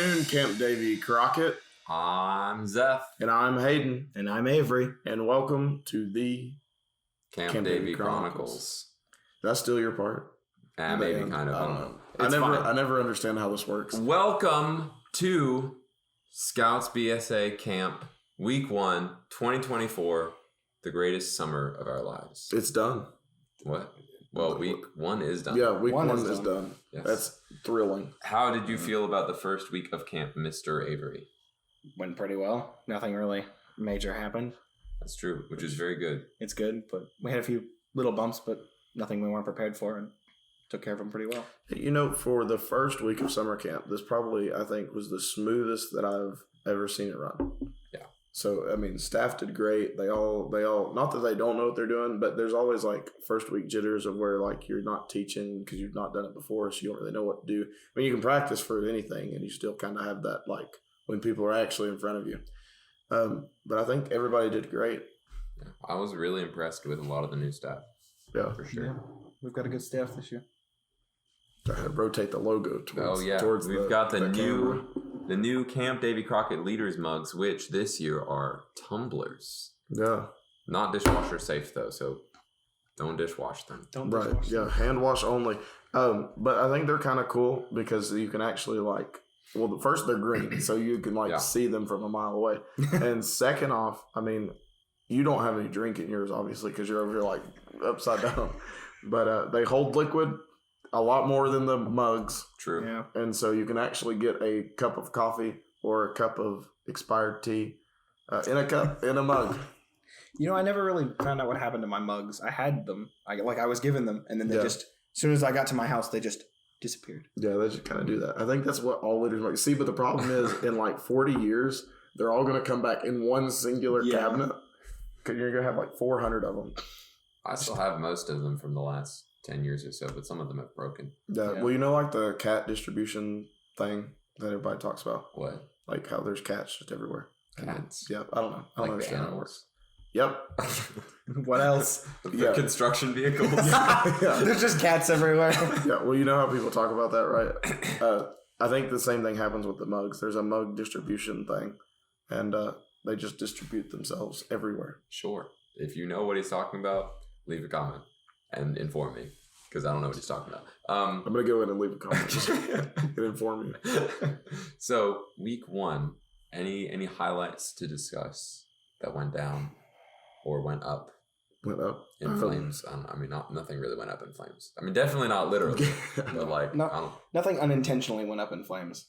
afternoon, Camp Davy Crockett. I'm Zeph. And I'm Hayden. And I'm Avery. And welcome to the Camp Davy Chronicles. That's still your part? Maybe kind of. I don't know. I never understand how this works. Welcome to Scouts BSA Camp Week 1, 2024. The greatest summer of our lives. It's done. What? Well, week 1 is done. Yeah, week 1 is done. Yes. That's thrilling. How did you feel about the first week of camp, Mr. Avery? Went pretty well. Nothing really major happened. That's true, which is very good. It's good, but we had a few little bumps, but nothing we weren't prepared for, and took care of them pretty well. You know, for the first week of summer camp, this probably, I think, was the smoothest that I've ever seen it run. Yeah. So, I mean, staff did great. They all, not that they don't know what they're doing, but there's always like first week jitters of where like you're not teaching because you've not done it before, so you don't really know what to do. I mean, you can practice for anything and you still kind of have that like when people are actually in front of you. But I think everybody did great. Yeah, I was really impressed with a lot of the new staff. Yeah. For sure. Yeah. We've got a good staff this year. I had to rotate the logo towards We've got the camera. new Camp Davy Crockett Leaders mugs, which this year are tumblers. Yeah. Not dishwasher safe though, so don't dishwash them. Don't Right. dishwash them. Yeah. Hand wash only. But I think they're kind of cool because you can actually like, well, first they're green, so you can like see them from a mile away. And second off, I mean, you don't have any drink in yours, obviously, because you're over here like upside down. But they hold liquid a lot more than the mugs. True. Yeah. And so you can actually get a cup of coffee or a cup of expired tea in a mug. You know, I never really found out what happened to my mugs. I had them. I was given them, and then they just, as soon as I got to my house, they just disappeared. Yeah, they just kind of do that. I think that's what all leaders make. See, but the problem is in like 40 years, they're all going to come back in one singular cabinet. Because you're going to have like 400 of them. I still have most of them from the last 10 years or so, but some of them have broken. Yeah. Well, you know, like the cat distribution thing that everybody talks about? What? Like how there's cats just everywhere. Cats? Yeah, I don't know. I don't understand how it works. Yep. What else? The construction vehicles? Yeah. There's just cats everywhere. Yeah, well, you know how people talk about that, right? I think the same thing happens with the mugs. There's a mug distribution thing, and they just distribute themselves everywhere. Sure. If you know what he's talking about, leave a comment and inform me, because I don't know what he's talking about. I'm going to go in and leave a comment and inform you. So, week 1, any highlights to discuss that went down or went up? Went up in flames. I mean, nothing really went up in flames. I mean, definitely not literally, but like nothing unintentionally went up in flames.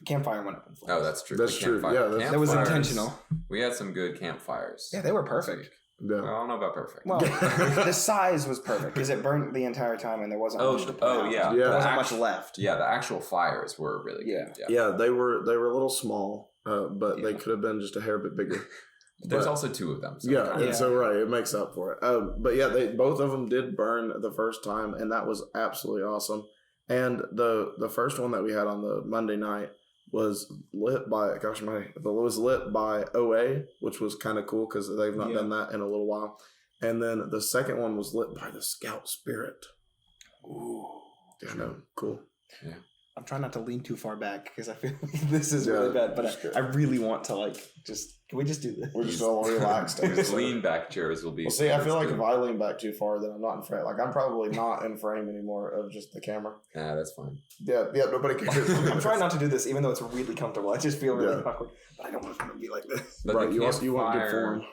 The campfire went up in flames. Oh, that's true. That's true. Yeah, that was intentional. We had some good campfires. Yeah, they were perfect. Yeah. Well, I don't know about perfect. Well, the size was perfect because it burned the entire time and there wasn't much to put out. Yeah. There wasn't much left. Yeah, the actual fires were really good. Yeah, they were a little small, but they could have been just a hair bit bigger. There's also 2 of them. So so right, it makes up for it. But yeah, both of them did burn the first time, and that was absolutely awesome. And the first one that we had on the Monday night was lit by OA, which was kind of cool because they've not done that in a little while. And then the second one was lit by the Scout Spirit. Ooh, yeah, no, cool. Yeah. I'm trying not to lean too far back because I feel like this is really bad, but I really want to can we just do this? We're just all relaxed. These lean back chairs will be. Well, see, I feel like if I lean back too far, then I'm not in frame. Like I'm probably not in frame anymore of just the camera. Nah, that's fine. Yeah, nobody cares. I'm trying not to do this, even though it's really comfortable. I just feel really awkward, but I don't want it to be like this. But right, you want good form.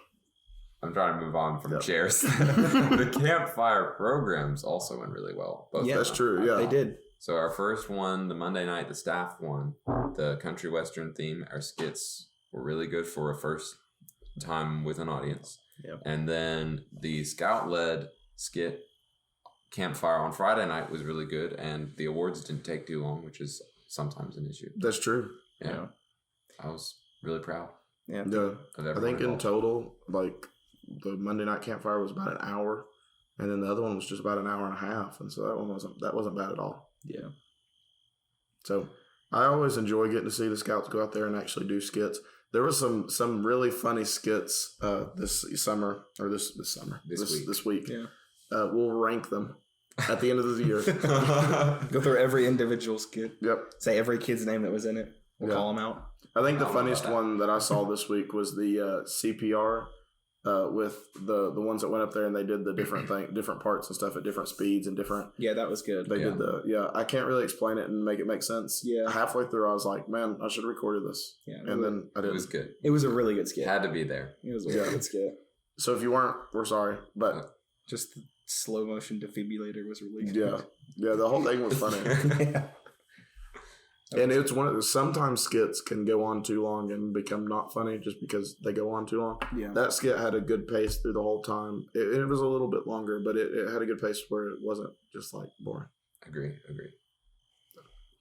I'm trying to move on from chairs. The campfire programs also went really well. That's true. Yeah, they did. So our first one, the Monday night, the staff one, the country western theme, our skits were really good for a first time with an audience. Yep. And then the scout-led skit campfire on Friday night was really good, and the awards didn't take too long, which is sometimes an issue. That's true. Yeah. I was really proud. Yeah. I think in total, like the Monday night campfire was about an hour, and then the other one was just about an hour and a half, and so that wasn't bad at all. Yeah. So I always enjoy getting to see the scouts go out there and actually do skits. There was some really funny skits this week. Yeah. We'll rank them at the end of the year. Go through every individual skit. Yep. Say every kid's name that was in it. We'll call them out. I think the funniest one that I saw this week was the CPR with the ones that went up there and they did the different parts and stuff at different speeds and different. Yeah, that was good. They did I can't really explain it and make it make sense. Yeah. Halfway through, I was like, man, I should have recorded this. Yeah. And then I didn't. It was good. It was a really good skit. Had to be there. It was a really good skit. So if you weren't, we're sorry, but just the slow motion defibrillator was really good. Yeah, the whole thing was funny. Yeah. And it's one of the, sometimes skits can go on too long and become not funny just because they go on too long. Yeah. That skit had a good pace through the whole time. It was a little bit longer, but it had a good pace where it wasn't just like boring. Agree.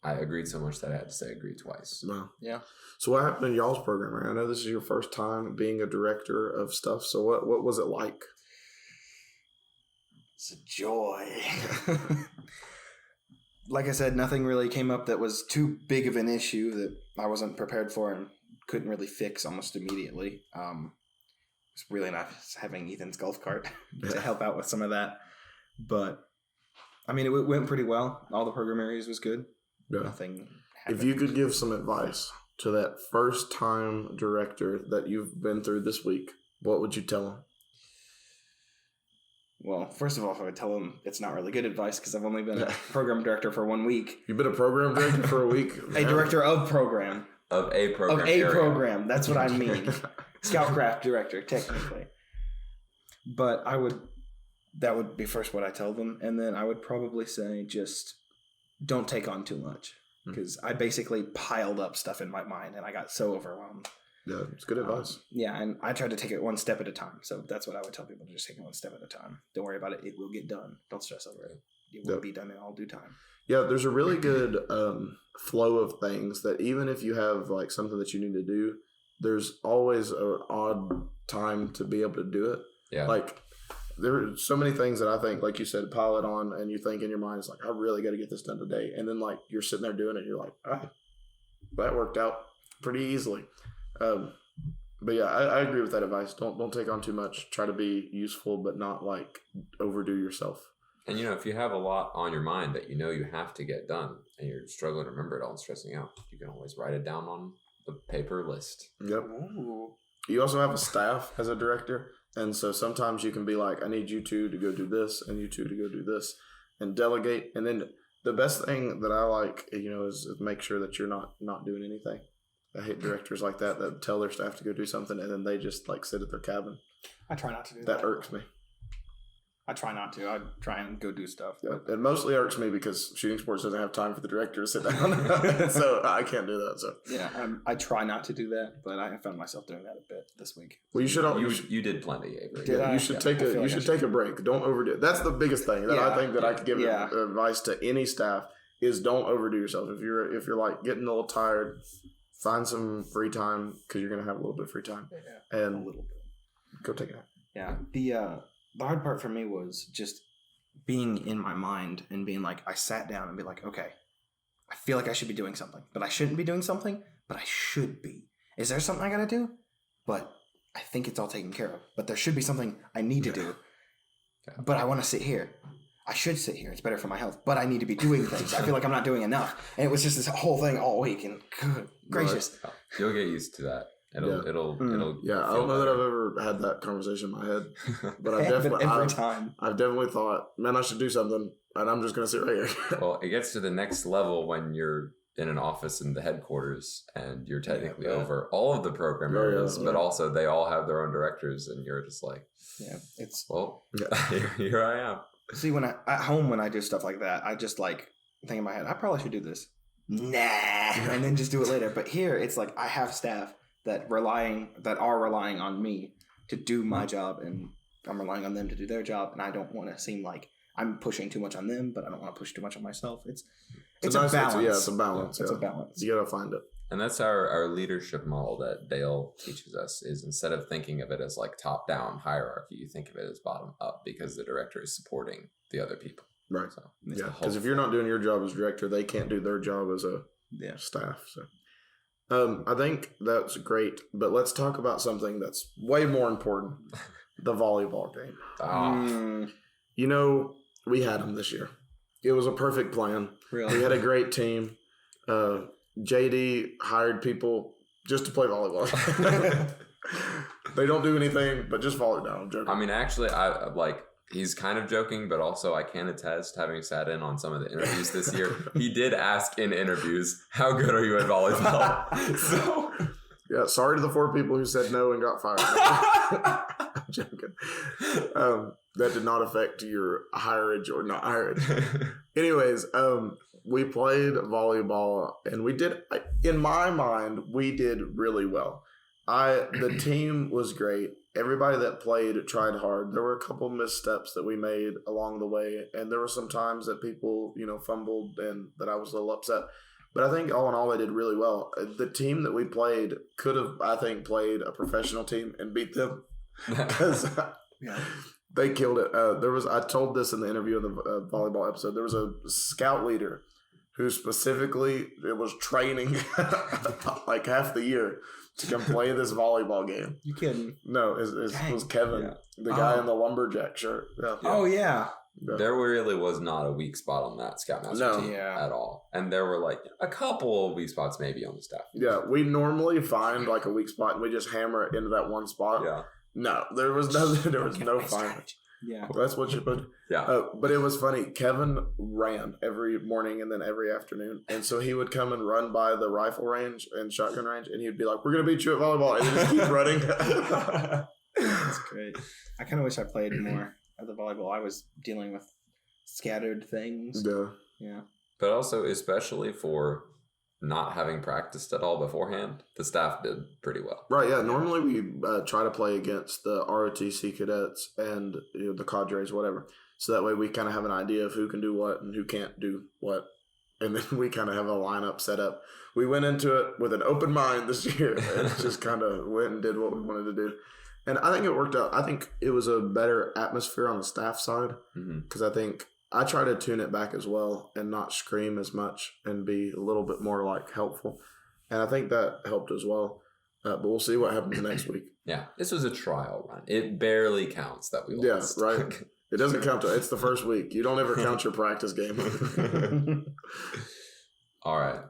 I agreed so much that I had to say agree twice. Wow. Yeah. So what happened in y'all's program? I know this is your first time being a director of stuff. So what was it like? It's a joy. Like I said, nothing really came up that was too big of an issue that I wasn't prepared for and couldn't really fix almost immediately. It's really nice having Ethan's golf cart to help out with some of that. But, I mean, it went pretty well. All the program areas was good. Yeah. Nothing happened. If you could give some advice to that first-time director that you've been through this week, what would you tell him? Well, first of all, I would tell him it's not really good advice because I've only been a program director for 1 week. You've been a program director for a week? A director of program. Of a program. Of a program. That's what I mean. Scoutcraft director, technically. But that would be first what I tell them. And then I would probably say just don't take on too much. Because I basically piled up stuff in my mind and I got so overwhelmed. Yeah, it's good advice. Yeah, and I tried to take it one step at a time. So that's what I would tell people, to just take it one step at a time. Don't worry about it. It will get done. Don't stress over it. It will be done in all due time. Yeah, there's a really good flow of things that even if you have like something that you need to do, there's always an odd time to be able to do it. Yeah. Like there are so many things that I think, like you said, pile it on and you think in your mind, it's like, I really got to get this done today. And then like you're sitting there doing it and you're like, that worked out pretty easily. But yeah, I agree with that advice. Don't take on too much. Try to be useful, but not like overdo yourself. And if you have a lot on your mind that you have to get done and you're struggling to remember it all and stressing out, you can always write it down on the paper list. Yep. Ooh. You also have a staff as a director. And so sometimes you can be like, I need you two to go do this and you two to go do this and delegate. And then the best thing that I like, is make sure that you're not doing anything. I hate directors like that tell their staff to go do something and then they just like sit at their cabin. I try not to do that. That irks me. I try not to. I try and go do stuff. Yeah, it mostly irks me because shooting sports doesn't have time for the director to sit down. So I can't do that. So yeah, I try not to do that, but I found myself doing that a bit this week. Well, you did plenty, Avery. Yeah, you should take a break. Don't overdo it. That's the biggest thing that I think that I could give advice to any staff is don't overdo yourself. If you're like getting a little tired, find some free time because you're gonna have a little bit of free time and a little bit. Go take it out. Yeah, the hard part for me was just being in my mind and being like, I sat down and be like, okay, I feel like I should be doing something, but I shouldn't be doing something, but I should be. Is there something I gotta do? But I think it's all taken care of. But there should be something I need to do. But I want to sit here. I should sit here. It's better for my health. But I need to be doing things. I feel like I'm not doing enough. And it was just this whole thing all week. And good gracious. You'll get used to that. It'll. Yeah, I don't know that I've ever had that conversation in my head, but I've definitely thought, man, I should do something, and I'm just gonna sit right here. Well, it gets to the next level when you're in an office in the headquarters and you're technically over all of the program areas, but also they all have their own directors, and you're just like, here I am. See, at home when I do stuff like that, I just like think in my head, I probably should do this. Nah, and then just do it later. But here, it's like I have staff that are relying on me to do my job, and I'm relying on them to do their job, and I don't want to seem like I'm pushing too much on them, but I don't want to push too much on myself. It's a balance. It's a balance. It's a balance. You gotta find it. And that's our leadership model that Dale teaches us, is instead of thinking of it as like top-down hierarchy, you think of it as bottom-up, because the director is supporting the other people. Right. So because if you're not doing your job as director, they can't do their job as a staff. So I think that's great, but let's talk about something that's way more important: the volleyball game. We had them this year. It was a perfect plan. Really? We had a great team. JD hired people just to play volleyball. They don't do anything but just volleyball. I'm joking. I mean, actually, I like. He's kind of joking, but also I can attest, having sat in on some of the interviews this year, he did ask in interviews, "How good are you at volleyball?" So, yeah, sorry to the 4 people who said no and got fired. I'm joking. That did not affect your hireage or not hireage. Anyways, we played volleyball, and we did. In my mind, we did really well. The team was great. Everybody that played tried hard. There were a couple missteps that we made along the way, and there were some times that people, fumbled and that I was a little upset. But I think all in all, they did really well. The team that we played could have, I think, played a professional team and beat them because they killed it. I told this in the interview in the volleyball episode. There was a scout leader who specifically was training like half the year to come play this volleyball game. You kidding? No, it was Kevin, the guy in the lumberjack shirt. Yeah. Oh, yeah. There really was not a weak spot on that Scoutmaster team at all. And there were like a couple of weak spots maybe on the staff. Yeah, we normally find like a weak spot and we just hammer it into that one spot. Yeah. No, there was no finding. Yeah. Well, that's what you put. Yeah. But it was funny. Kevin ran every morning and then every afternoon. And so he would come and run by the rifle range and shotgun range. And he'd be like, "We're going to beat you at volleyball." And he'd just keep running. That's great. I kind of wish I played more at the volleyball. I was dealing with scattered things. Yeah. But also, especially for not having practiced at all beforehand, the staff did pretty well. Right, yeah. Normally we try to play against the ROTC cadets and the cadres, whatever. So that way we kind of have an idea of who can do what and who can't do what. And then we kind of have a lineup set up. We went into it with an open mind this year and just kind of went and did what we wanted to do. And I think it worked out. I think it was a better atmosphere on the staff side because I think I try to tune it back as well and not scream as much and be a little bit more like helpful. And I think that helped as well. But we'll see what happens next week. Yeah, this was a trial run. It barely counts that we lost. Yeah, right. It doesn't count. It's the first week. You don't ever count your practice game. All right.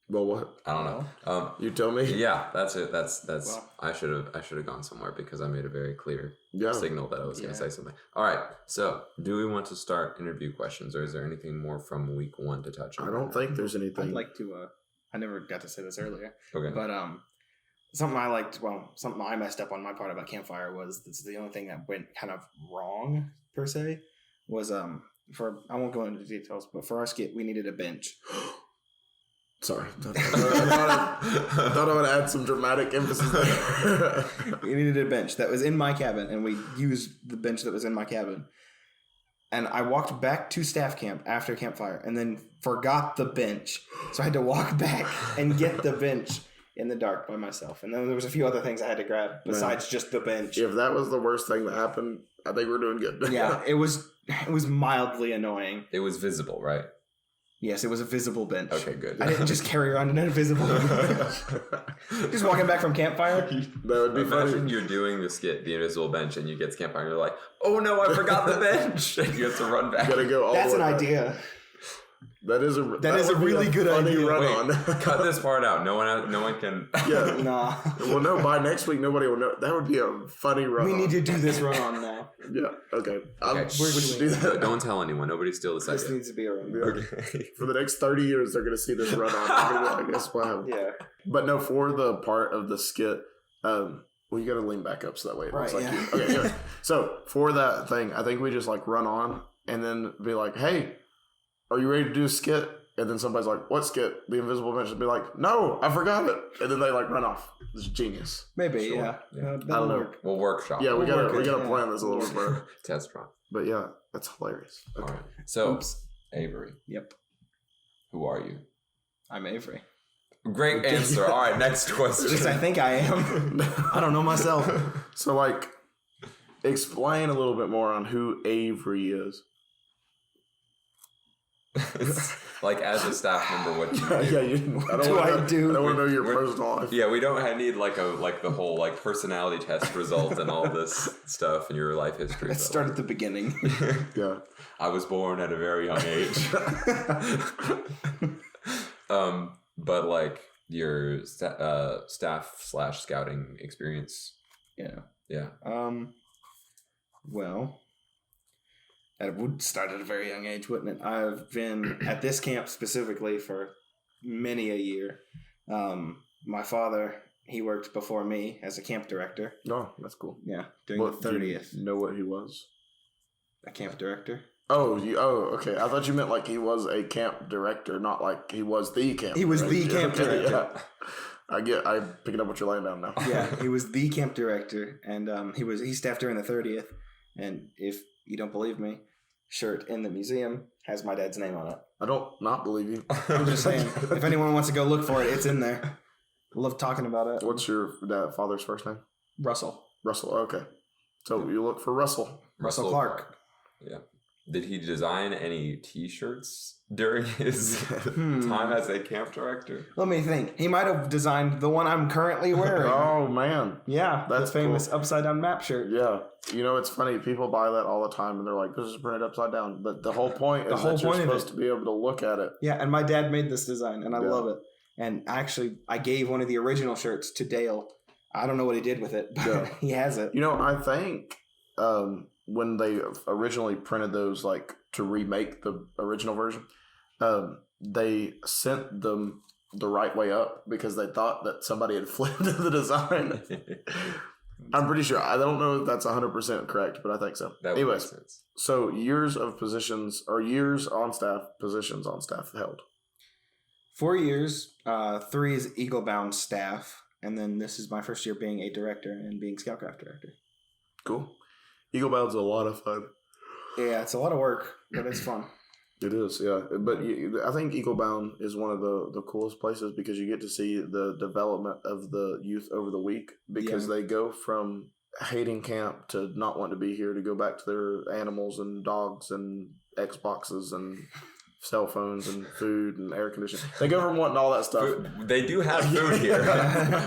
Well, what? I don't know. You tell me. Yeah, that's it. That's. Well, I should have gone somewhere because I made a very clear signal that I was going to say something. All right. So, do we want to start interview questions, or is there anything more from week 1 to touch on? I don't think there's anything. I'd like to. I never got to say this earlier. Okay. But something I liked. Well, something I messed up on my part about campfire was this is the only thing that went kind of wrong per se. Was I won't go into details, but for our skit we needed a bench. Sorry. I thought I would add some dramatic emphasis there. We needed a bench that was in my cabin, and we used the bench that was in my cabin. And I walked back to staff camp after campfire and then forgot the bench. So I had to walk back and get the bench in the dark by myself. And then there was a few other things I had to grab besides just the bench. If that was the worst thing that happened, I think we're doing good. Yeah, it was mildly annoying. It was visible, right? Yes, it was a visible bench. Okay, good. I didn't just carry around an invisible bench. Just walking back from campfire. That would be funny. Imagine you're doing the skit, the invisible bench, and you get to campfire, and you're like, "Oh no, I forgot the bench!" And you have to run back. Gotta go all That's the way an back. idea. That is a really good funny idea. run Wait, on. Cut this part out. No one can. Yeah. Nah. Well, no. By next week, nobody will know. That would be a funny run. We need to do this run on now. Yeah. Okay. Okay. We should do that. Don't tell anyone. Nobody steal this This idea. needs to be a run. Yeah. Okay. For the next 30 years, they're going to see this run on. I guess wow. Yeah. But no, for the part of the skit, well, you got to lean back up so that way it looks Right, like yeah. you. Okay. Anyway. So for that thing, I think we just like run on and then be like, "Hey, are you ready to do a skit?" And then somebody's like, "What skit?" The invisible bench would be like, "No, I forgot it." And then they like run off. It's genius. Maybe, Sure. yeah. Yeah. That'll I don't know. work. We'll workshop. Yeah, we gotta yeah. plan this a little bit better. Test run. But yeah, that's hilarious. All Okay. right. So, Oops. Avery, Yep. who are you? I'm Avery. Great answer. All right, next At least I question. think I am. I don't know myself. So like, explain a little bit more on who Avery is. Like as a staff member, what do you do? I don't want to know your personal life. Yeah, we don't need the whole like personality test result and all this stuff and your life history. Let's start at the beginning. Yeah, I was born at a very young age. But like your staff/scouting experience. Yeah. Well, it would start at a very young age, wouldn't it? I've been at this camp specifically for many a year. My father, he worked before me as a camp director. Oh, that's cool. Yeah, during the 30th. Do you know what he was? A camp director. Oh, okay. I thought you meant like he was a camp director, not like he was the camp. He was the camp director. Yeah. I'm picking up what you're laying down now. Yeah, he was the camp director, and he staffed during the 30th. And if you don't believe me, shirt in the museum has my dad's name on it. I don't not believe you. I'm just saying, if anyone wants to go look for it, it's in there. I love talking about it. What's your father's first name? Russell. Okay. So you look for Russell. Russell Clark. Yeah. Did he design any T-shirts during his time as a camp director? Let me think. He might have designed the one I'm currently wearing. Oh, man. Yeah, that's famous cool. Upside-down map shirt. Yeah. You know, it's funny. People buy that all the time, and they're like, this is printed upside down. But the whole point is that you're supposed to be able to look at it. Yeah, and my dad made this design, and I love it. And actually, I gave one of the original shirts to Dale. I don't know what he did with it, but he has it. You know, I think when they originally printed those, like, to remake the original version, they sent them the right way up because they thought that somebody had flipped the design. I'm pretty sure. I don't know if that's 100% correct, but I think so. Anyways, so years of positions or years on staff, positions on staff held. 4 years, 3 is Eagle Bound staff, and then this is my first year being a director and being Scoutcraft director. Cool. Eagle Bound's a lot of fun. Yeah, it's a lot of work, but it's fun. It is, yeah. But I think Eagle Bound is one of the coolest places because you get to see the development of the youth over the week because they go from hating camp to not wanting to be here to go back to their animals and dogs and Xboxes and cell phones and food and air conditioning. They go from wanting all that stuff. They do have food here.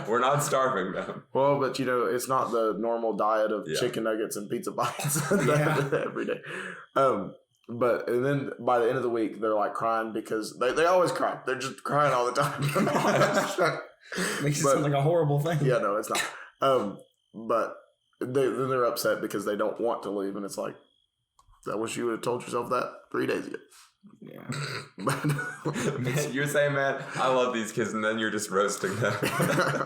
We're not starving them. Well, but you know, it's not the normal diet of chicken nuggets and pizza bites every day. But and then by the end of the week, they're like crying because they always cry. They're just crying all the time. Makes it sound like a horrible thing. Yeah, no, it's not. But then they're upset because they don't want to leave, and it's like, I wish you would have told yourself that 3 days ago. Yeah. Man, you're saying, man, I love these kids, and then you're just roasting them.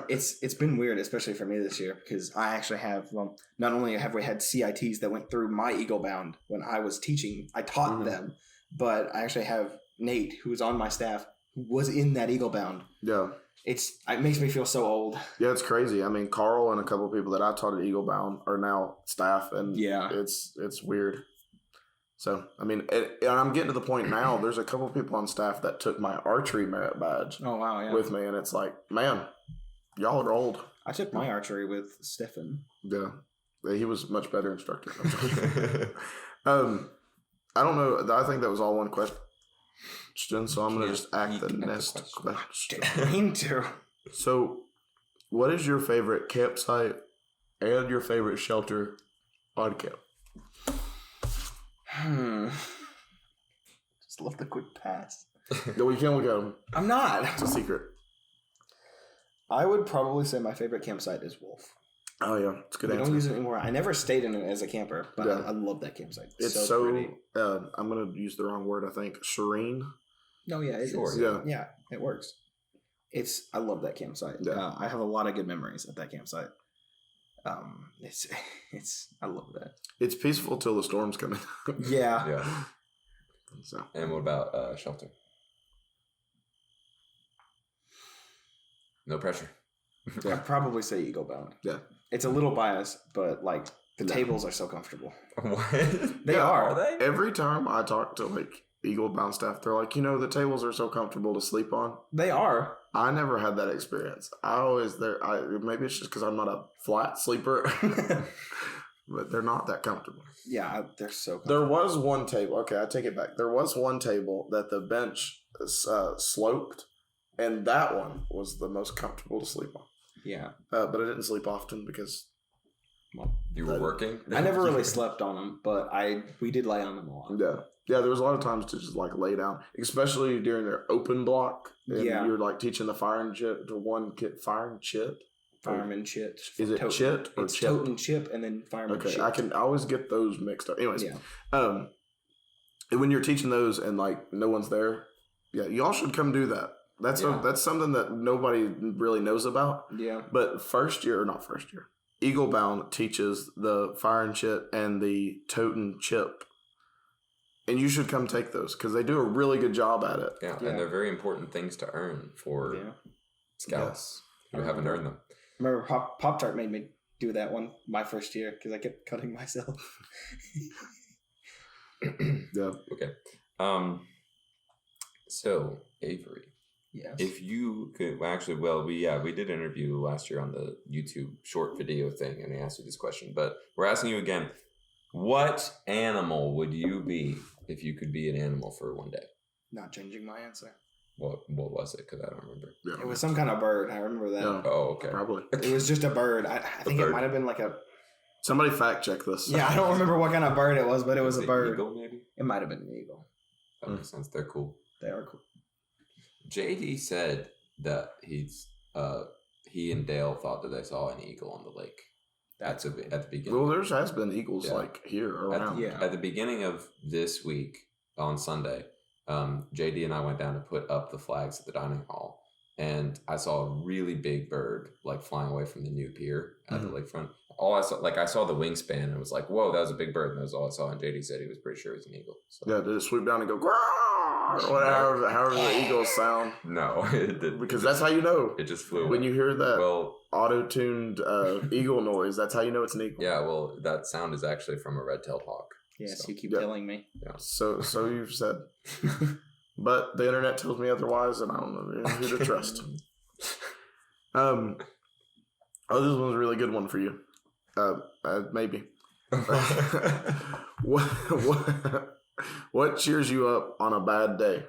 It's been weird, especially for me this year, because I actually have, not only have we had CITs that went through my Eagle Bound when I was teaching, I taught them, but I actually have Nate, who's on my staff, who was in that Eagle Bound. Yeah. It makes me feel so old. Yeah, it's crazy. I mean, Carl and a couple of people that I taught at Eagle Bound are now staff, and it's weird. So, I mean, and I'm getting to the point now, there's a couple of people on staff that took my archery merit badge with me, and it's like, man, y'all are old. I took my archery with Stefan. Yeah. He was a much better instructor. I don't know. I think that was all one question, so I'm going to just act the next question. So, what is your favorite campsite and your favorite shelter on camp? Just love the quick pass. No, we can't look at them. I'm not. It's a secret. I would probably say my favorite campsite is Wolf. Oh yeah, it's a good answer. I don't use it anymore. I never stayed in it as a camper, but I love that campsite. It's so pretty. I'm gonna use the wrong word. I think serene. No, yeah, it is. Yeah, it works. I love that campsite. Yeah. I have a lot of good memories at that campsite. I love that. It's peaceful till the storms come in. Yeah. So. And what about shelter? No pressure. I'd probably say Eagle Bound. Yeah. It's a little biased, but like the tables are so comfortable. What? They are they? Every time I talk to like Eagle Bound staff, they're like, the tables are so comfortable to sleep on. They are. I never had that experience. Maybe it's just because I'm not a flat sleeper, but they're not that comfortable. Yeah, they're so comfortable. There was one table. Okay, I take it back. There was one table that the bench sloped, and that one was the most comfortable to sleep on. Yeah. But I didn't sleep often because... Well, you were working? I never really slept on them, but we did lay on them a lot. Yeah. Yeah, there was a lot of times to just like lay down, especially during their open block. And you're like teaching the fireman chit to one kid. Fireman chit? Fireman chit. Is it chit or it's chip? tote and chip and then fireman chit. Okay, I can always get those mixed up. Anyways, and when you're teaching those and like no one's there, y'all should come do that. That's something that nobody really knows about. Yeah. But Eagle Bound teaches the fire and chit and the tote and chip. And you should come take those because they do a really good job at it. Yeah, and they're very important things to earn for scouts who haven't earned them. Remember, Pop-Tart made me do that one my first year because I kept cutting myself. Yeah. Okay. So, Avery. Yes. If you could, we did interview last year on the YouTube short video thing, and I asked you this question, but we're asking you again. What animal would you be if you could be an animal for one day? Not changing my answer. What was it? Because I don't remember. Yeah, it was some kind of bird. I remember that. No. Oh, okay. Probably. It was just a bird. I think it might have been like a... Somebody fact check this. Yeah, I don't remember what kind of bird it was, but it was a bird. Eagle, maybe? It might have been an eagle. That makes sense. They're cool. They are cool. JD said that he and Dale thought that they saw an eagle on the lake. At the beginning. Well, there has been eagles like here around. At the beginning of this week on Sunday, JD and I went down to put up the flags at the dining hall, and I saw a really big bird like flying away from the new pier at the lakefront. I saw the wingspan and was like, "Whoa, that was a big bird!" And that was all I saw. And JD said he was pretty sure it was an eagle. So. Yeah, did it swoop down and go or whatever, however the eagles sound? No, it didn't. Because that's how you know. It just flew. When you hear that auto-tuned eagle noise, that's how you know it's an eagle. Yeah, well, that sound is actually from a red-tailed hawk. Yes, you keep telling me. Yeah. So you've said. But the internet tells me otherwise, and I don't know who to trust. This one's a really good one for you. Maybe. What cheers you up on a bad day?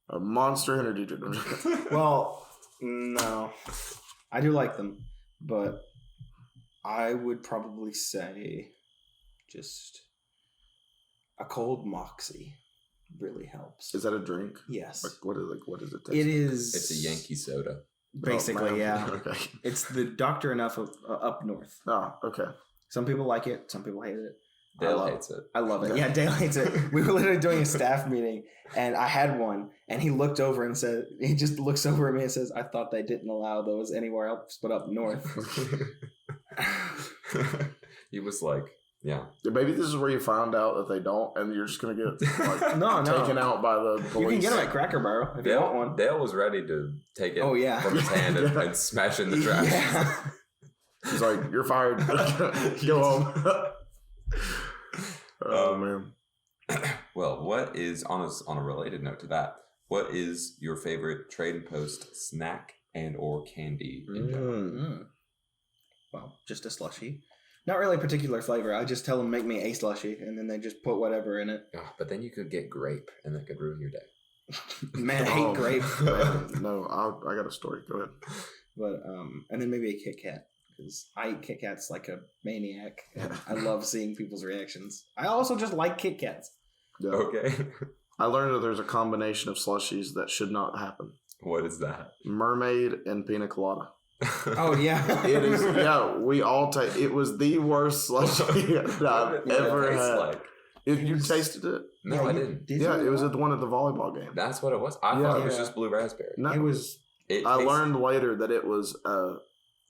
A Monster Energy drink. Well, no. I do like them, but I would probably say just a cold Moxie really helps. Is that a drink? Yes. What is it? It is. It's a Yankee soda. Basically, yeah. Okay. It's the Dr. Enough of up north. Oh, okay. Some people like it. Some people hate it. Dale hates it. I love it. Yeah, Dale hates it. We were literally doing a staff meeting, and I had one, and he looked over and said, he just looks over at me and says, "I thought they didn't allow those anywhere else but up north." He was like, yeah. Maybe this is where you found out that they don't, and you're just going to get like, no. taken out by the police. You can get them at Cracker Barrel if you want one. Dale was ready to take it from his hand and smash it in the trash. Yeah. He's like, "You're fired. Go home." Oh, man. Well, what is, on a related note to that, what is your favorite Trade Post snack and or candy in general? Well, just a slushie. Not really a particular flavor. I just tell them make me a slushie, and then they just put whatever in it. Oh, but then you could get grape, and that could ruin your day. Man, I hate grape. No, I got a story. Go ahead. But and then maybe a Kit Kat. Because I eat Kit Kats like a maniac. And I love seeing people's reactions. I also just like Kit Kats. Yeah. Okay. I learned that there's a combination of slushies that should not happen. What is that? Mermaid and pina colada. Oh, yeah. It is. Yeah, we all take. It was the worst slushie that I've ever had. Like? You tasted it? No, I didn't. It was at the one at the volleyball game. That's what it was. I thought it was just blue raspberry. No, it was. I learned later that it was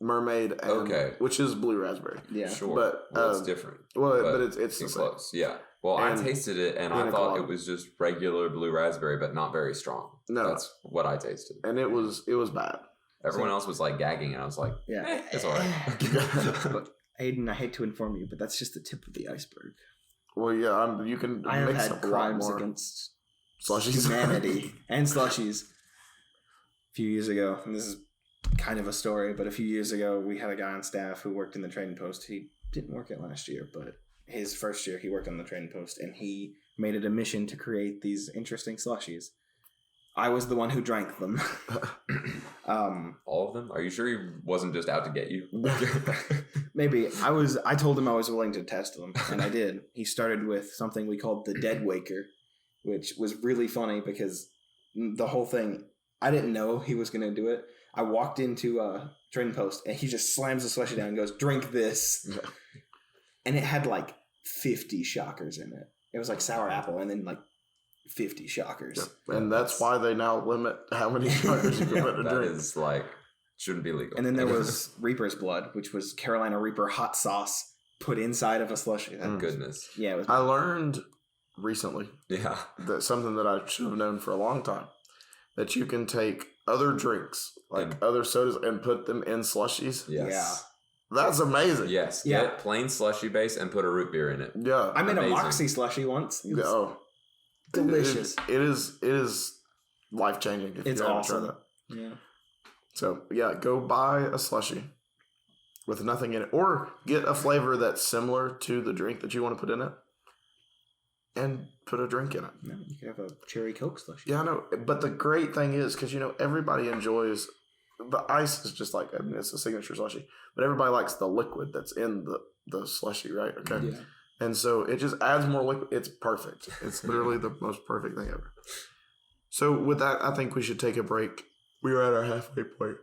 mermaid, and, which is blue raspberry. Yeah, sure. But it's different. Well, but it's close. Yeah. Well, I tasted it, and I thought it was just regular blue raspberry, but not very strong. No, that's what I tasted, and it was bad. Everyone else was like gagging, and I was like, it's all right. Look, Hayden, I hate to inform you, but that's just the tip of the iceberg. Well, yeah, you can. I have had crimes against slushies, humanity, and slushies a few years ago, and this is kind of a story, but a few years ago, we had a guy on staff who worked in the trading post. He didn't work it last year, but his first year, he worked on the trading post, and he made it a mission to create these interesting slushies. I was the one who drank them. All of them? Are you sure he wasn't just out to get you? Maybe. I told him I was willing to test them, and I did. He started with something we called the Dead Waker, which was really funny because the whole thing, I didn't know he was going to do it. I walked into a trading post, and he just slams the slushie down and goes, "Drink this." And it had like 50 shockers in it. It was like sour apple, and then like 50 shockers. Yep. And that's why they now limit how many shockers you can put in a drink. That is like, shouldn't be legal. And then there was Reaper's Blood, which was Carolina Reaper hot sauce put inside of a slushie. Goodness. Yeah, it was. I learned recently that something that I should have known for a long time, that you can take other drinks, like other sodas, and put them in slushies. Yes. Yeah. That's amazing. Yes. Get plain slushy base and put a root beer in it. Yeah. I made a Moxie slushie once. Oh. Delicious. It is life changing. It's awesome. Try that. Yeah. So yeah, go buy a slushie with nothing in it, or get a flavor that's similar to the drink that you want to put in it, and put a drink in it. Yeah, you could have a cherry Coke slushie. Yeah, I know. But the great thing is, because everybody enjoys the ice. Is just like, I mean, it's a signature slushie, but everybody likes the liquid that's in the slushie, right? Okay. Yeah. And so it just adds more liquid. It's perfect. It's literally the most perfect thing ever. So with that, I think we should take a break. We are at our halfway point.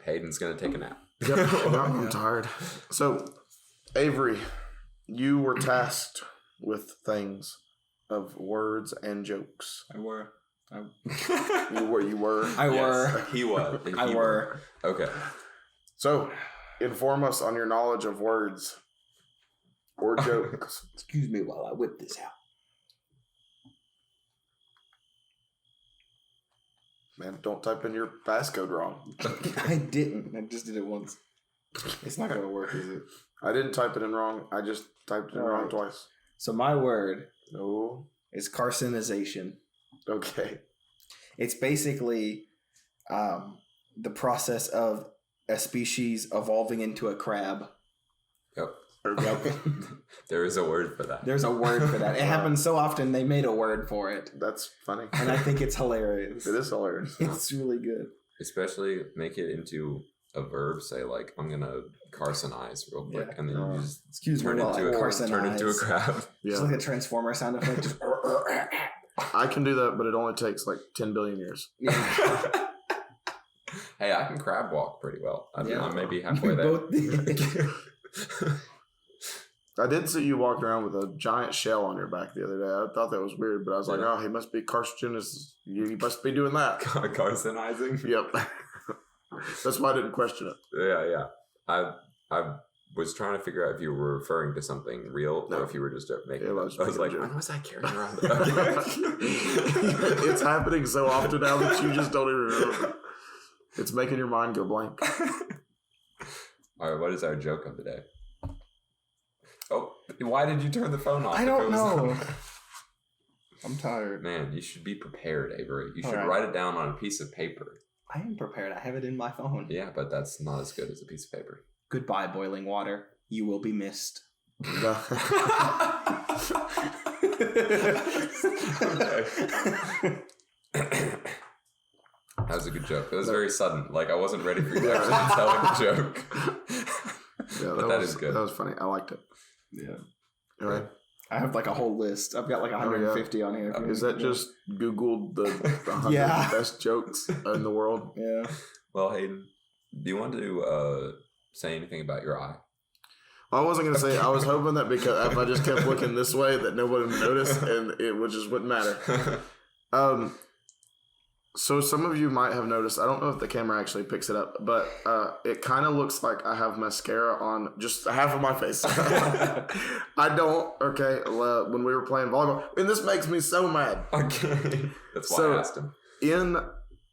Hayden's going to take a nap. Yep. I'm tired. So, Avery, you were tasked with things of words and jokes. I were. You were. I were. He was. I were. Okay. So, inform us on your knowledge of words or jokes. Excuse me while I whip this out. Man, don't type in your passcode wrong. I didn't. I just did it once. It's not going to work, is it? I didn't type it in wrong. I just typed it in wrong twice. So my word is carcinization. Okay. It's basically the process of a species evolving into a crab. Yep. Yep. There is a word for that. There's a word for that. It happens so often they made a word for it. That's funny. And I think it's hilarious. It is hilarious. It's really good. Especially make it into a verb. Say like, I'm going to carcinize real quick. Yeah. And then you just turn into a crab. Yeah. Just like a Transformer sound effect. Just I can do that, but it only takes like 10 billion years. Yeah. Hey, I can crab walk pretty well. I mean, I'm maybe halfway there. I did see you walking around with a giant shell on your back the other day. I thought that was weird, but I was like, oh, he must be carcinizing. You must be doing that. Carcinizing? Yep. That's why I didn't question it. Yeah. I was trying to figure out if you were referring to something real or if you were just making it. I was like, when was I carrying around that? It's happening so often now that you just don't even remember. It's making your mind go blank. All right, what is our joke of the day? Oh, why did you turn the phone off? I don't know. I'm tired. Man, you should be prepared, Avery. You should write it down on a piece of paper. I am prepared. I have it in my phone. Yeah, but that's not as good as a piece of paper. Goodbye, boiling water. You will be missed. That was a good joke. That was very sudden. Like, I wasn't ready for you to actually tell a joke. Yeah, but that is good. That was funny. I liked it. Yeah. All right. I have like a whole list. I've got like 150 on here. Is that just Googled the 100 best jokes in the world? Yeah. Well, Hayden, do you want to say anything about your eye? I wasn't going to say, I was hoping that because if I just kept looking this way that nobody would notice and it just wouldn't matter. So some of you might have noticed, I don't know if the camera actually picks it up, but it kind of looks like I have mascara on just half of my face. I don't, okay, when we were playing volleyball, and this makes me so mad. Okay. That's why I asked him.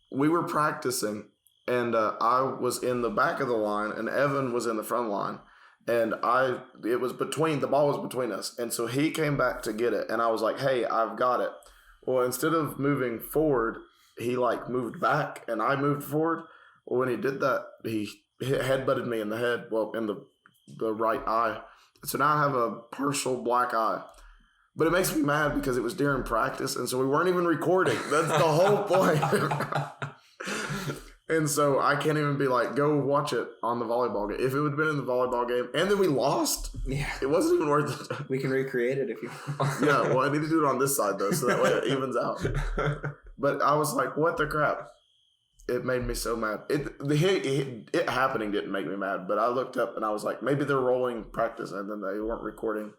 We were practicing, and I was in the back of the line, and Evan was in the front line, and the ball was between us, and so he came back to get it, and I was like, hey, I've got it. Well, instead of moving forward, he like moved back and I moved forward. Well, when he did that, he headbutted me in the head, well, in the right eye. So now I have a partial black eye. But it makes me mad because it was during practice, and so we weren't even recording. That's the whole point. And so I can't even be like, go watch it on the volleyball game. If it would have been in the volleyball game, and then we lost, it wasn't even worth it. We can recreate it if you want. Yeah, well, I need to do it on this side, though, so that way it evens out. But I was like, what the crap? It made me so mad. It happening didn't make me mad, but I looked up and I was like, maybe they're rolling practice, and then they weren't recording.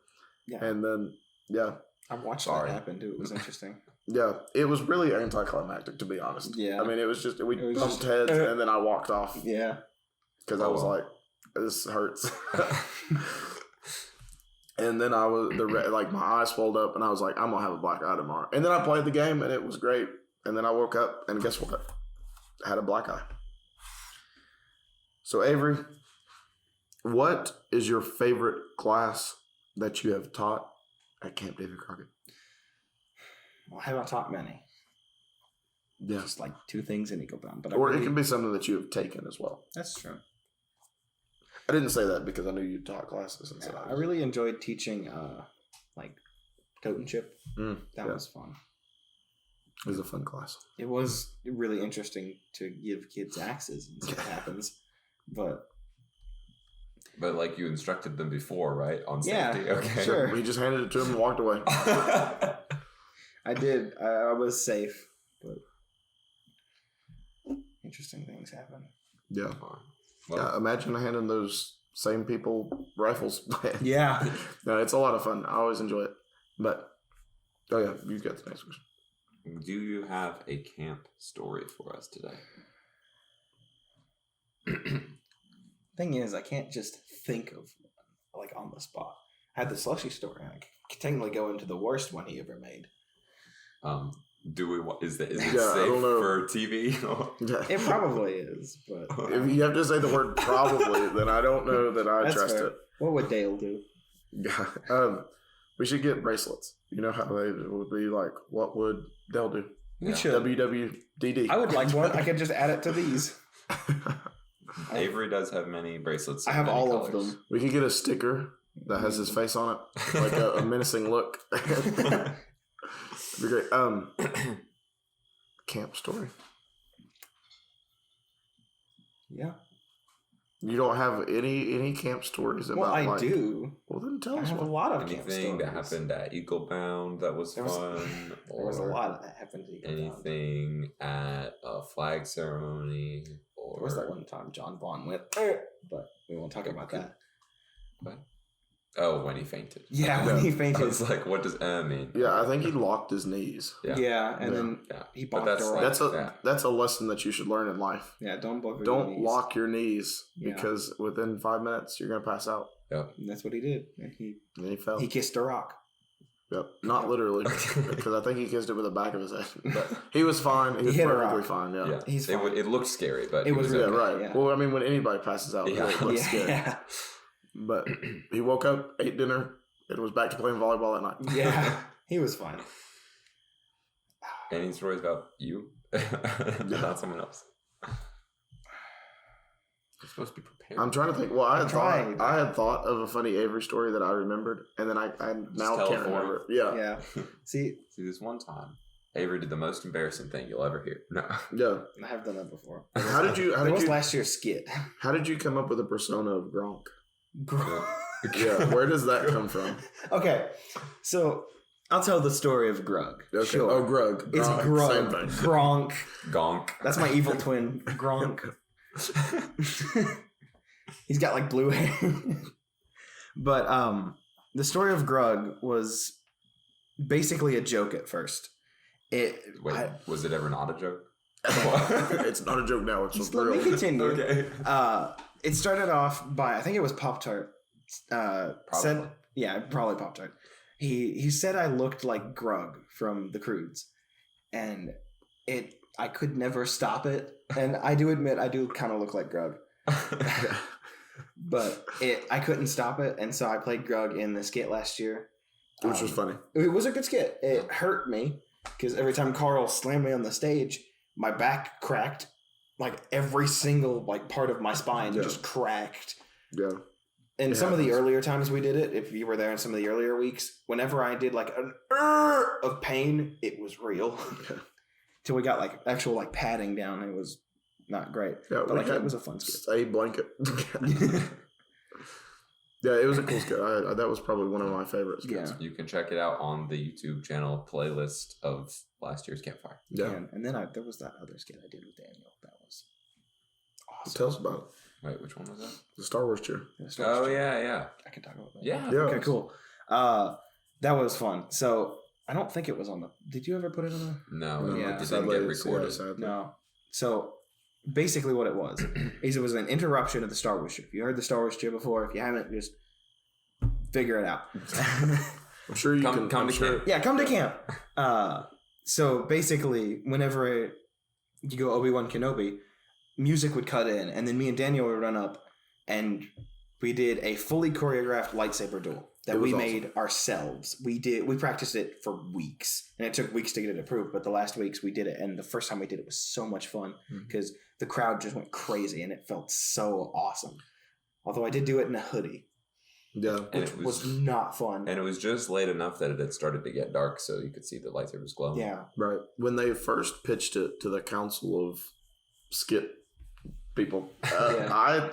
Yeah. And then, yeah. I watched that happen, too. It was interesting. Yeah, it was really anticlimactic, to be honest. Yeah. I mean, it was bumped heads, and then I walked off. Yeah. Because I was like, this hurts. And then my eyes swelled up, and I was like, I'm going to have a black eye tomorrow. And then I played the game, and it was great. And then I woke up, and guess what? I had a black eye. So, Avery, what is your favorite class that you have taught at Camp David Crockett? Well, I haven't taught many. Yeah. Just like 2 things in EcoBound. But it can be something that you have taken as well. That's true. I didn't say that because I knew you taught classes. And I really enjoyed teaching like tote and chip. That was fun. It was a fun class. It was really interesting to give kids axes and see what happens. But like you instructed them before, right? On safety. Yeah, okay. Sure. We just handed it to him and walked away. I did. I was safe, but interesting things happen. Yeah. Well, Yeah. Imagine handing those same people rifles. Yeah. No, it's a lot of fun. I always enjoy it. But, oh yeah, you got the next question. do you have a camp story for us today? Thing is, I can't just think of one, like on the spot. I had the slushy story. I could technically go into the worst one he ever made. Is it Yeah, safe I don't know. for TV? It probably is, but If you have to say the word probably, then I don't know that I That's trust fair. it. What would Dale do? Yeah. We should get bracelets. You know how they would be like, what would Dell do? We should. WWDD. I would like one. I could just add it to these. Avery does have many bracelets. I have many all colors. of them. We could get a sticker that has his face on it, like a menacing look. Be great. Camp story. Yeah. You don't have any camp stories about? Well, I do. Well, then tell I us have a one. lot of camp Anything stories. that happened at EagleBound that was There was- fun? There was a or lot that happened to EagleBound. Anything at a flag ceremony? Or There was that one time John Vaughn went, but we won't talk about that. What? Oh, when he fainted. Yeah, when he I fainted. was like, what does mean? Yeah, I think he locked his knees. Yeah, and then Yeah. he But bonked that's her like- off. That's a lesson that you should learn in life. Yeah, don't buckle your Don't knees. lock your knees Yeah. because within 5 minutes you're gonna pass out. Yep. And that's what he did. And And he fell. he kissed a rock. Yep, not literally, because I think he kissed it with the back of his head. But he was fine. He was hit a perfectly rock. fine. Yeah. Yeah. He's it, fine. it looked scary, but It he was Yeah, really right. yeah. Well, I mean, when anybody passes out, Yeah. it looks scary. Yeah. But he woke up, ate dinner, and was back to playing volleyball at night. Yeah. He was fine. Any stories about you? Not someone else. You're supposed to be prepared. I'm trying to think. Well, I tried. had thought of a funny Avery story that I remembered, and then I now tell can't it for remember. Yeah. Yeah. See, See, this one time, Avery did the most embarrassing thing you'll ever hear. No. Yeah. I have done that before. How did you? That was last year's skit. How did you come up with the persona of Gronk? Gronk. Yeah. Where does that come from? Okay, so I'll tell the story of Grug. Okay. Sure. Oh, Grug. It's Gronk. Same Grug. thing. Gronk. Gonk. That's my evil twin, Gronk. He's got like blue hair. But the story of Grug was basically a joke at first. Wait, was it ever not a joke? It's not a joke now. It's Just real. let me continue. Okay. It started off by, I think it was Pop-Tart. Probably. Probably Pop-Tart. He said I looked like Grug from the Croods. And I could never stop it. And I do admit I do kind of look like Grug. But I couldn't stop it. And so I played Grug in the skit last year. Which was funny. It was a good skit. It hurt me because every time Carl slammed me on the stage, my back cracked. like every single like part of my spine just cracked. Yeah. And some of the earlier times we did it, if you were there in some of the earlier weeks, whenever I did like an of pain, it was real. Till we got like actual like padding down, it was not great. Yeah, but like it was a fun skit. A blanket. Yeah, it was a cool skit. That was probably one of my favorites. Yeah, you can check it out on the YouTube channel playlist of last year's campfire. Yeah, and then there was that other skit I did with Daniel. That was awesome. Tell us about it. Wait, which one was that? The Star Wars cheer. Yeah. I can talk about that. Yeah. Okay, cool. That was fun. So I don't think it was on the. Did you ever put it on the? No, it didn't get recorded. No. So basically, what it was is it was an interruption of the Star Wars cheer. If you heard the Star Wars cheer before, if you haven't, just figure it out. I'm sure you can come to camp. Yeah, come to camp. So basically, whenever you go Obi-Wan Kenobi, music would cut in, and then me and Daniel would run up, and we did a fully choreographed lightsaber duel that we made ourselves. We practiced it for weeks, and it took weeks to get it approved, but the last weeks we did it, and the first time we did it was so much fun because the crowd just went crazy, and it felt so awesome. Although I did do it in a hoodie. Yeah. Which was not fun. And it was just late enough that it had started to get dark, so you could see the lightsabers glowing. Yeah. Right. When they first pitched it to the council of skit people, I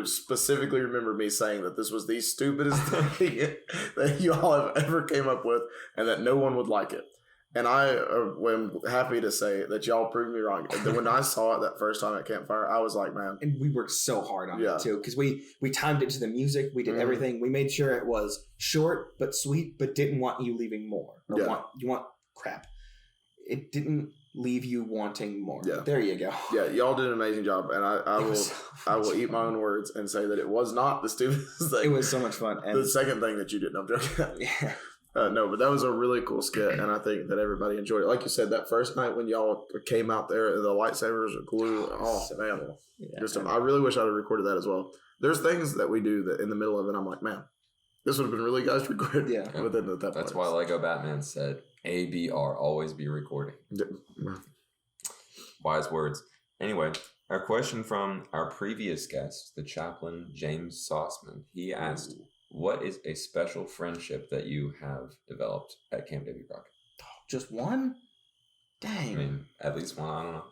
specifically remember me saying that this was the stupidest thing that you all have ever came up with and that no one would like it. And I am happy to say that y'all proved me wrong. And then when I saw it that first time at Campfire, I was like, man. And we worked so hard on it too, because we timed it to the music. We did everything. We made sure it was short but sweet, but didn't want you leaving more. Or you want crap. It didn't leave you wanting more. Yeah. There you go. Yeah, y'all did an amazing job, and I will eat my own words and say that it was not the stupidest thing. It was so much fun. And the second thing that you did, I'm joking. Yeah. No, but that was a really cool skit, and I think that everybody enjoyed it. Like you said, that first night when y'all came out there, the lightsabers are glue. Oh, so man. Cool. Yeah, I really wish I'd have recorded that as well. There's things that we do that in the middle of it, I'm like, man, this would have been really guys recorded. Yeah. Within that That's why Lego Batman said, ABR, always be recording. Yeah. Wise words. Anyway, our question from our previous guest, the chaplain, James Sauceman. He asked, what is a special friendship that you have developed at Camp Davy Crockett? Just one? Dang. I mean, at least one. I don't know.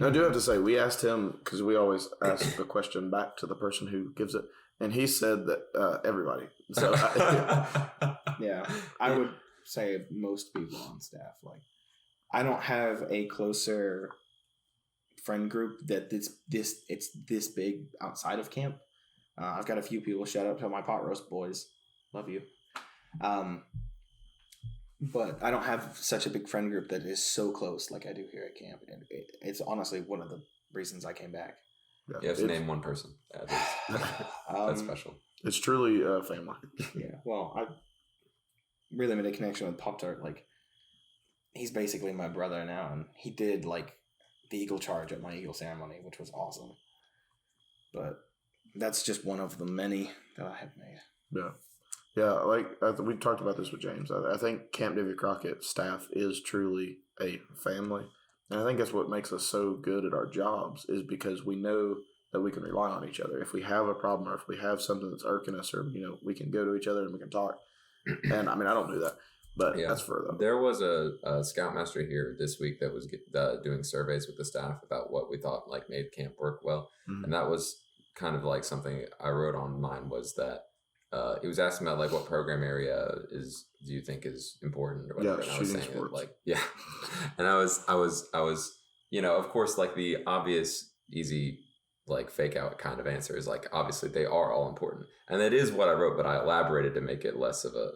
Now, I do have to say, we asked him, because we always ask the question back to the person who gives it, and he said that everybody. So, yeah, I would say most people on staff. Like, I don't have a closer friend group that it's this big outside of camp. I've got a few people. Shout out to my pot roast boys. Love you. But I don't have such a big friend group that is so close like I do here at camp. And it's honestly one of the reasons I came back. You have to name one person. That's special. It's truly a family. Yeah. Well, I really made a connection with Pop-Tart. Like, he's basically my brother now. And he did, like, the Eagle Charge at my Eagle ceremony, which was awesome. But that's just one of the many that I have made. Yeah. Yeah, like we talked about this with James. I think Camp Davy Crockett staff is truly a family. And I think that's what makes us so good at our jobs is because we know that we can rely on each other. If we have a problem or if we have something that's irking us or, we can go to each other and we can talk. And, I mean, I don't do that. But that's for them. There was a scoutmaster here this week that was doing surveys with the staff about what we thought made camp work well. Mm-hmm. And that was kind of like something I wrote on mine was that he was asking about what program area do you think is important or whatever. Yeah, and I was saying sports. And I was of course the obvious easy fake out kind of answer is obviously they are all important. And that is what I wrote, but I elaborated to make it less of a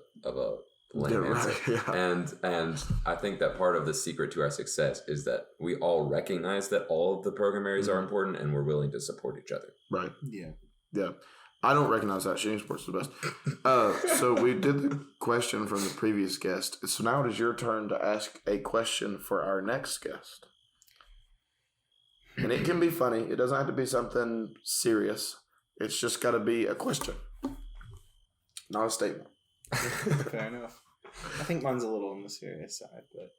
lame answer. Right, yeah. And I think that part of the secret to our success is that we all recognize that all of the program areas are important and we're willing to support each other. Right. Yeah. Yeah. I don't recognize that. Shooting sports is the best. So we did the question from the previous guest. So now it is your turn to ask a question for our next guest. And it can be funny. It doesn't have to be something serious. It's just got to be a question, not a statement. Fair enough. I think mine's a little on the serious side, but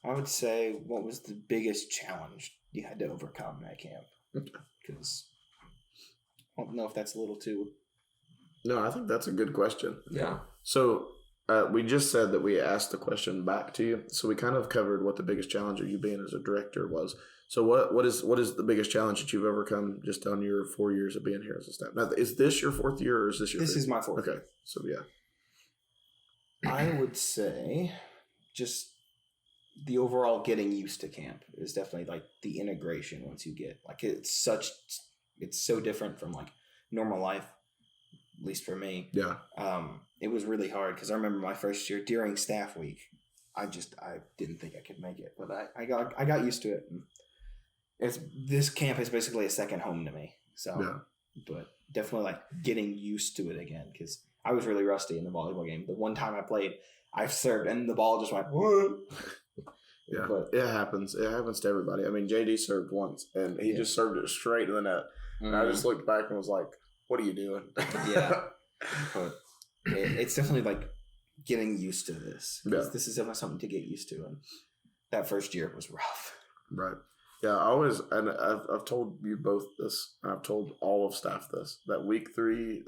I would say, what was the biggest challenge you had to overcome at camp? Because I don't know if that's a little too... No, I think that's a good question. Yeah. So we just said that we asked the question back to you. So we kind of covered what the biggest challenge of you being as a director was. So what is the biggest challenge that you've overcome just on your 4 years of being here as a staff? Now, is this your 4th year or is this your This fifth? is my 4th Okay. year. So yeah. I would say just the overall getting used to camp is definitely like the integration once you get like it's so different from like normal life, at least for me. Yeah. It was really hard because I remember my first year during staff week, I didn't think I could make it, but I got used to it. This camp is basically a second home to me. So, Yeah. But definitely like getting used to it again because I was really rusty in the volleyball game. The one time I played, I served and the ball just went, whoa. Yeah, But it happens. It happens to everybody. I mean, JD served once, and he just served it straight in the net. And I just looked back and was like, what are you doing? Yeah. But it's definitely like getting used to this. Yeah. This is definitely something to get used to. And that first year was rough. Right. Yeah, I've told you both this, and I've told all of staff this, that week 3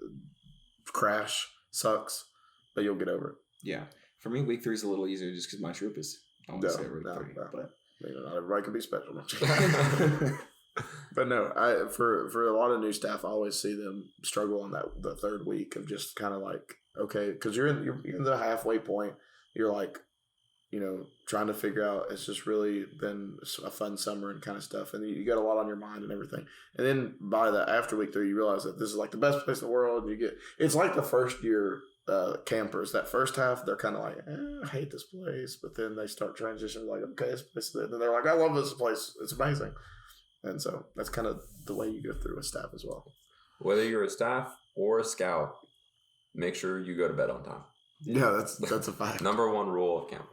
crash sucks, but you'll get over it. Yeah. For me, week 3 is a little easier just because my troop is, I want to say week 3. No. But Not everybody can be special. But no, for a lot of new staff, I always see them struggle on the 3rd week of just kind of like, okay, because you're in the halfway point. You're like, trying to figure out, it's just really been a fun summer and kind of stuff. And you got a lot on your mind and everything. And then after week 3, you realize that this is like the best place in the world. And it's like the first year campers. That first half, they're kind of like, I hate this place. But then they start transitioning like, okay, this place. And then they're like, I love this place. It's amazing. And so that's kind of the way you go through with staff as well. Whether you're a staff or a scout, make sure you go to bed on time. Yeah, that's a fact. Number 1 rule of camp.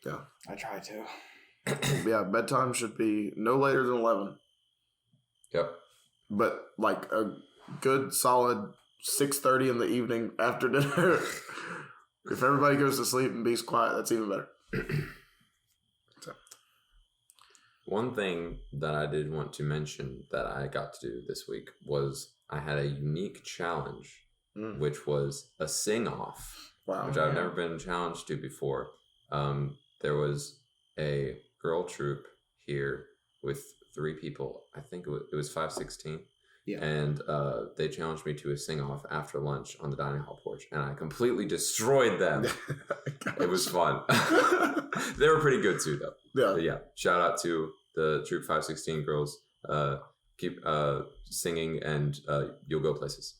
Yeah. I try to. Yeah, bedtime should be no later than 11. Yep. But like a good solid 6:30 in the evening after dinner. If everybody goes to sleep and be quiet, that's even better. So. One thing that I did want to mention that I got to do this week was I had a unique challenge, which was a sing-off, which I've never been challenged to before. There was a girl troop here with 3 people. I think it was 516. Yeah. And they challenged me to a sing-off after lunch on the dining hall porch, and I completely destroyed them. It was fun. They were pretty good too, though. Yeah. But yeah. Shout out to the Troop 516 girls. Keep singing, and you'll go places.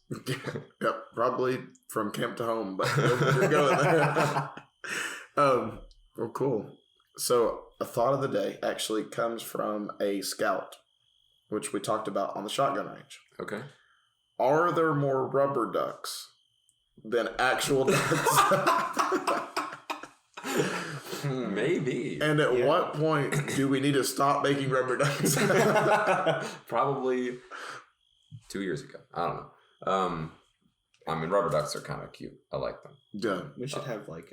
Yep. Probably from camp to home, but you're going there. Well, cool. So a thought of the day actually comes from a scout, which we talked about on the shotgun range. Okay. Are there more rubber ducks than actual ducks? Maybe. And at what point do we need to stop making rubber ducks? Probably 2 years ago. I don't know. I mean, rubber ducks are kind of cute. I like them. Yeah. We should have like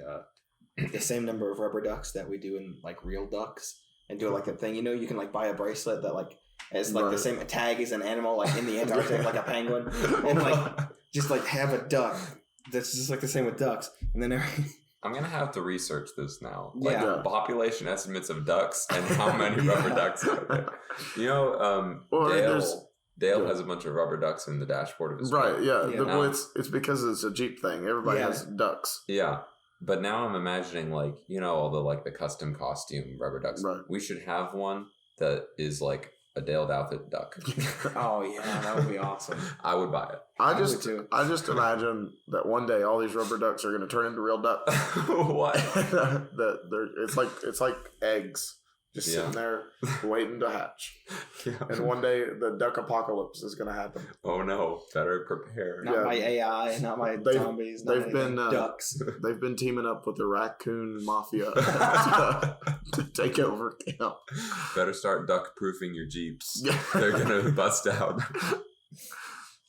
the same number of rubber ducks that we do in like real ducks, and do like a thing. You can like buy a bracelet that like has like the same tag as an animal, like in the Antarctic, like a penguin, and like just like have a duck that's just like the same with ducks, and then I'm gonna have to research this now. Yeah. Like population estimates of ducks and how many rubber ducks are there. Dale has a bunch of rubber ducks in the dashboard of his car. Right, yeah. Now, it's because it's a Jeep thing. Everybody has ducks. Yeah. But now I'm imagining like, all the custom costume rubber ducks. Right. We should have one that is like a Dale Douthit duck. Oh yeah, that would be awesome. I would buy it. I just imagine that one day all these rubber ducks are going to turn into real ducks. What? It's like eggs just sitting there waiting to hatch. Yeah. And one day the duck apocalypse is going to happen. Oh no! Better prepare. Not by AI, not by zombies. They've been ducks. They've been teaming up with the raccoon mafia to take over camp. Better start duck proofing your Jeeps. They're gonna bust out.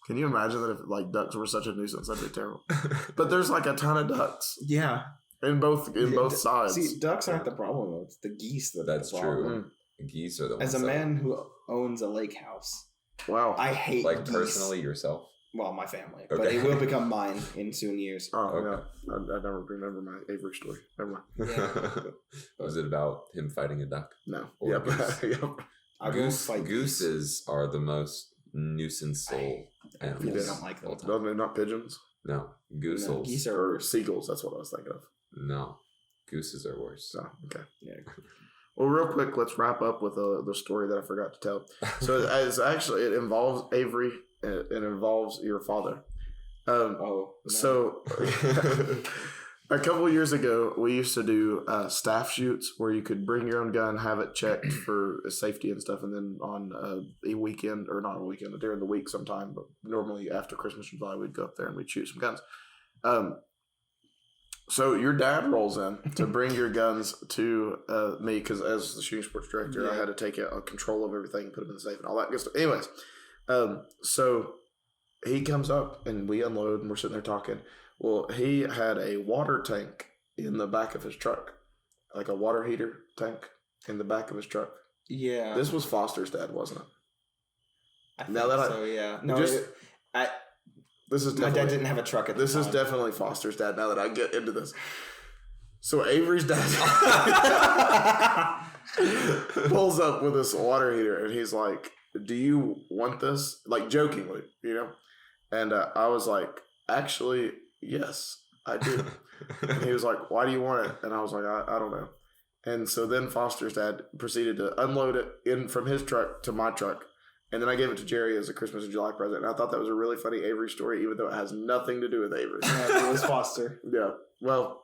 Can you imagine that if ducks were such a nuisance? That'd be terrible. But there's like a ton of ducks. Yeah. In both sides. See, ducks aren't the problem, though. It's the geese that That's are the problem. true. Geese are the ones. As a man who owns a lake house, Wow. I hate like geese. personally yourself. Well, my family, Okay. but it will become mine in soon years. Oh, Okay. yeah. I never remember my Avery story. Never mind. Yeah. Was it about him fighting a duck? No. Or Yep. goose. Yep. I will fight geese. Gooses are the most nuisance soul I animals. don't like them. of all time. No, they're not pigeons. No, goose No, geese are Or worse. seagulls. That's what I was thinking of. No, gooses are worse. So, okay. Yeah. Well, real quick, let's wrap up with the story that I forgot to tell. So, it involves Avery. It involves your father. No. So, a couple years ago, we used to do staff shoots where you could bring your own gun, have it checked for safety and stuff, and then on a weekend, or not a weekend, during the week sometime, but normally after Christmas or July, we'd go up there and we'd shoot some guns. So your dad rolls in to bring your guns to me, because as the shooting sports director, I had to take control of everything, put them in the safe and all that good stuff. Anyways, so he comes up and we unload and we're sitting there talking. Well, he had a water tank in the back of his truck, like a water heater tank in the back of his truck. Yeah. This was Foster's dad, wasn't it? I Now that so, yeah. No, Just- This is my dad definitely, didn't have a truck at the this time. is definitely Foster's dad. Now that I get into this, so Avery's dad pulls up with this water heater and he's like, "Do you want this?" Like jokingly, you know. And I was like, "Actually, yes, I do." And he was like, "Why do you want it?" And I was like, I don't know." And so then Foster's dad proceeded to unload it in from his truck to my truck. And then I gave it to Jerry as a Christmas and July present. And I thought that was a really funny Avery story, even though it has nothing to do with Avery. Yeah, it was Foster. Yeah. Well,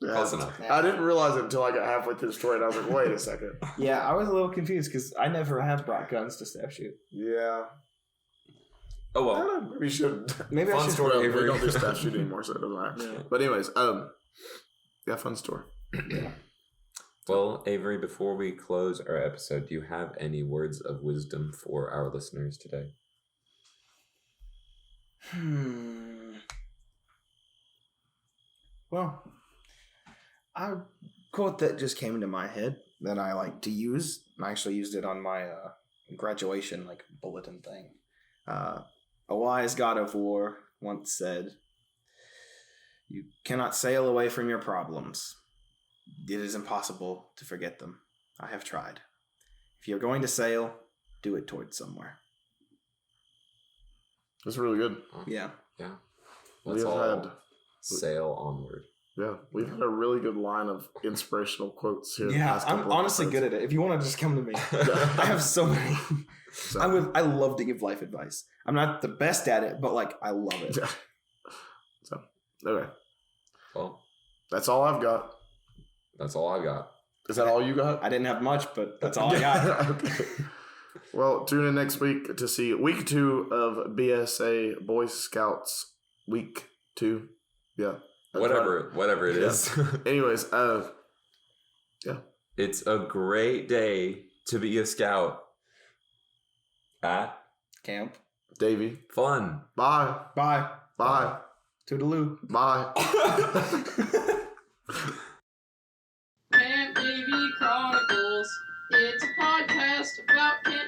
Close enough. I didn't realize it until I got halfway through the story. And I was like, wait a second. Yeah, I was a little confused because I never have brought guns to staff shoot. Yeah. Oh I well. don't know. Maybe you should. Maybe I Fun should. story. Well, we Avery. don't do staff shoot anymore, so it doesn't matter. Yeah. But anyways, yeah, fun story. Yeah. Well, Avery, before we close our episode, do you have any words of wisdom for our listeners today? Well, a quote that just came into my head that I like to use. I actually used it on my graduation bulletin thing. A wise god of war once said, "You cannot sail away from your problems. It is impossible to forget them. I have tried. If you're going to sail, do it towards somewhere." That's really good. Yeah. Yeah. We've Let's all had, sail onward. yeah, we've had a really good line of inspirational quotes here. Yeah, I'm honestly good at it. If you want to just come to me, I have so many. So, I love to give life advice. I'm not the best at it, but I love it. so, okay. Well, That's all I've got. that's all I got. Is that all you got? I didn't have much, but that's all I got. Okay. Well, tune in next week to see week 2 of BSA Boy Scouts week 2. Yeah. that's Whatever it Yeah. is. Anyways, yeah. It's a great day to be a scout at Camp. Davey. fun. Bye. Bye. Bye. Toodaloo. Bye. Camp Davy Chronicles. It's a podcast about Camp